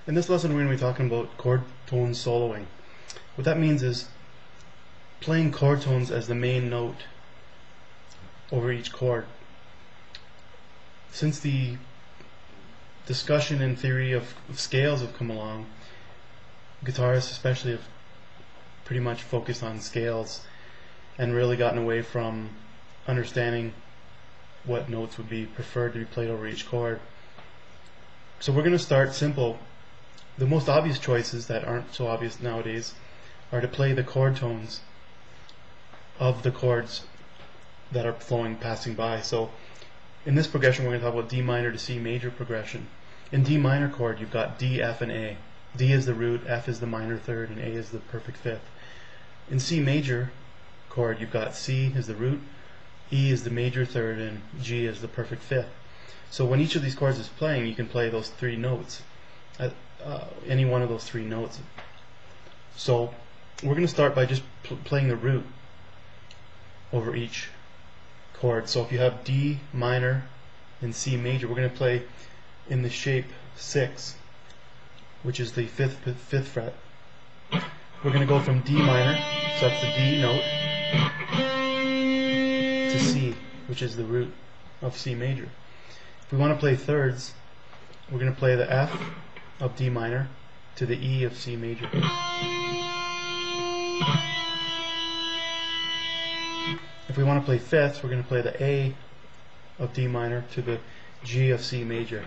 In this lesson we're going to be talking about chord tone soloing. What that means is playing chord tones as the main note over each chord. Since the discussion and theory of scales have come along, guitarists especially have pretty much focused on scales and really gotten away from understanding what notes would be preferred to be played over each chord. So we're going to start simple. The most obvious choices that aren't so obvious nowadays are to play the chord tones of the chords that are passing by. So in this progression we're going to talk about D minor to C major progression. In D minor chord you've got D, F, and A. D is the root, F is the minor third, and A is the perfect fifth. In C major chord you've got C is the root, E is the major third, and G is the perfect fifth. So when each of these chords is playing, you can play those three notes, any one of those three notes. So we're going to start by just playing the root over each chord. So if you have D minor and C major, we're going to play in the shape 6, which is the fifth fret. We're going to go from D minor, so that's the D note, to C, which is the root of C major. If we want to play thirds, we're going to play the F of D minor to the E of C major. If we want to play fifths, we're going to play the A of D minor to the G of C major.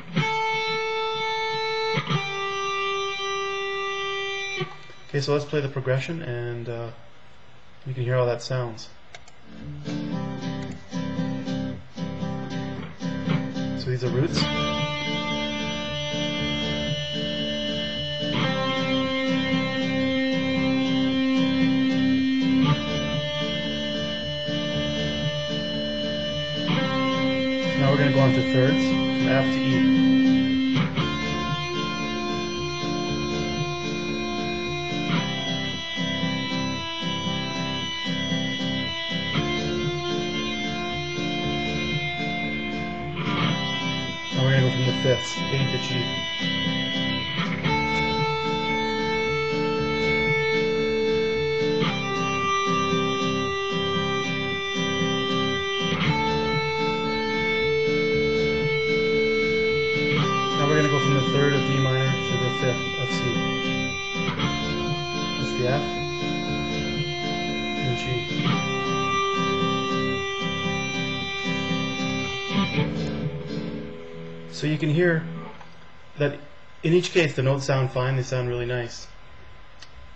Okay, so let's play the progression and you can hear how that sounds. So these are roots. Now we're going to go on to thirds, from F to E. Now we're going to go from the fifths, A to G. Now we're going to go from the third of D minor to the fifth of C. That's the F and G. So you can hear that in each case the notes sound fine, they sound really nice.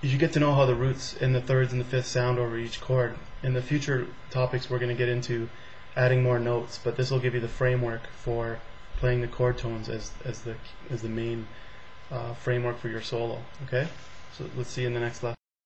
You should get to know how the roots and the thirds and the fifths sound over each chord. In the future topics we're going to get into adding more notes, but this will give you the framework for playing the chord tones as the main framework for your solo. Okay, so let's see you in the next lesson.